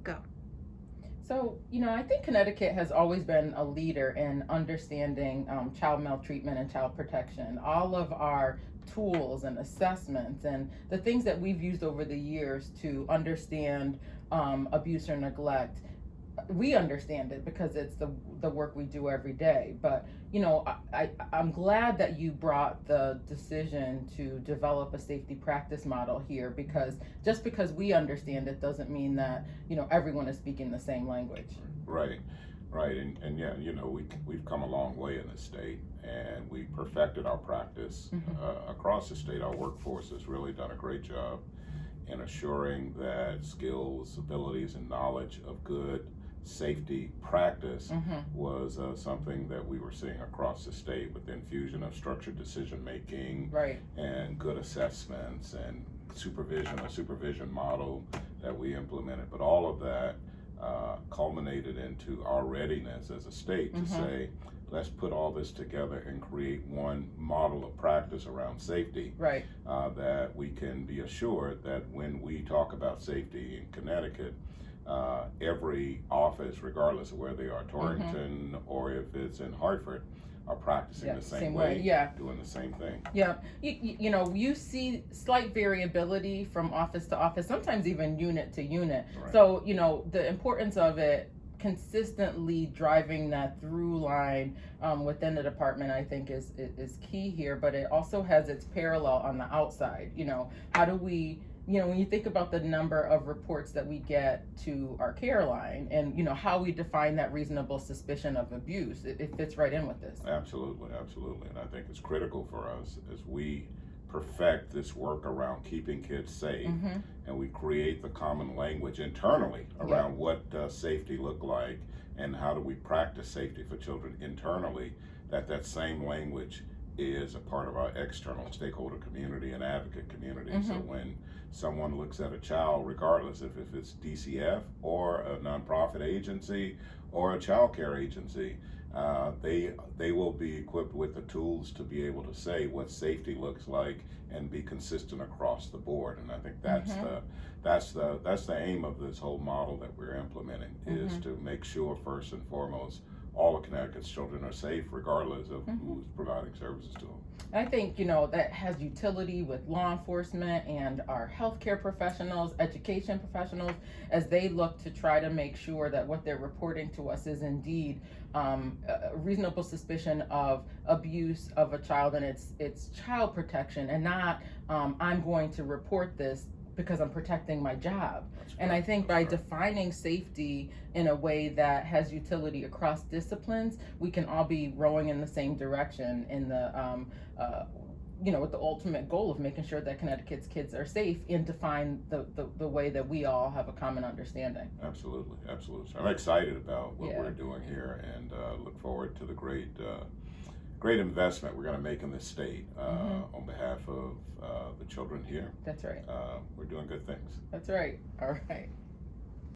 Go. So, I think Connecticut has always been a leader in understanding child maltreatment and child protection. All of our tools and assessments and the things that we've used over the years to understand abuse or neglect, we understand it because it's the work we do every day. But I'm glad that you brought the decision to develop a safety practice model here, because just because we understand it doesn't mean that everyone is speaking the same language. Right, right, and yeah, we've come a long way in this state, and we perfected our practice across the state. Our workforce has really done a great job in assuring that skills, abilities, and knowledge of good safety practice was something that we were seeing across the state, with the infusion of structured decision making, Right. and good assessments and a supervision model that we implemented. But all of that culminated into our readiness as a state to say, let's put all this together and create one model of practice around safety, Right. that we can be assured that when we talk about safety in Connecticut, every office, regardless of where they are, Torrington or if it's in Hartford, are practicing the same way, doing the same thing. Yeah, you see slight variability from office to office, sometimes even unit to unit. Right. So, the importance of it consistently driving that through line within the department, I think is key here. But it also has its parallel on the outside. How do we, when you think about the number of reports that we get to our care line, and how we define that reasonable suspicion of abuse, it fits right in with this. Absolutely, absolutely. And I think it's critical for us as we perfect this work around keeping kids safe, and we create the common language internally around what does safety look like, and how do we practice safety for children internally, that same language is a part of our external stakeholder community and advocate community. So when someone looks at a child, regardless if it's DCF or a nonprofit agency or a child care agency, they will be equipped with the tools to be able to say what safety looks like and be consistent across the board. And I think that's the aim of this whole model that we're implementing, is to make sure first and foremost all of Connecticut's children are safe, regardless of who's providing services to them. I think, that has utility with law enforcement and our healthcare professionals, education professionals, as they look to try to make sure that what they're reporting to us is indeed a reasonable suspicion of abuse of a child, and it's child protection, and not I'm going to report this because I'm protecting my job. And I think by defining safety in a way that has utility across disciplines, we can all be rowing in the same direction in the with the ultimate goal of making sure that Connecticut's kids are safe, and define the way that we all have a common understanding. Absolutely, absolutely. So I'm excited about what we're doing here, and look forward to the great investment we're going to make in this state on behalf of the children here. That's right. We're doing good things. That's right. All right.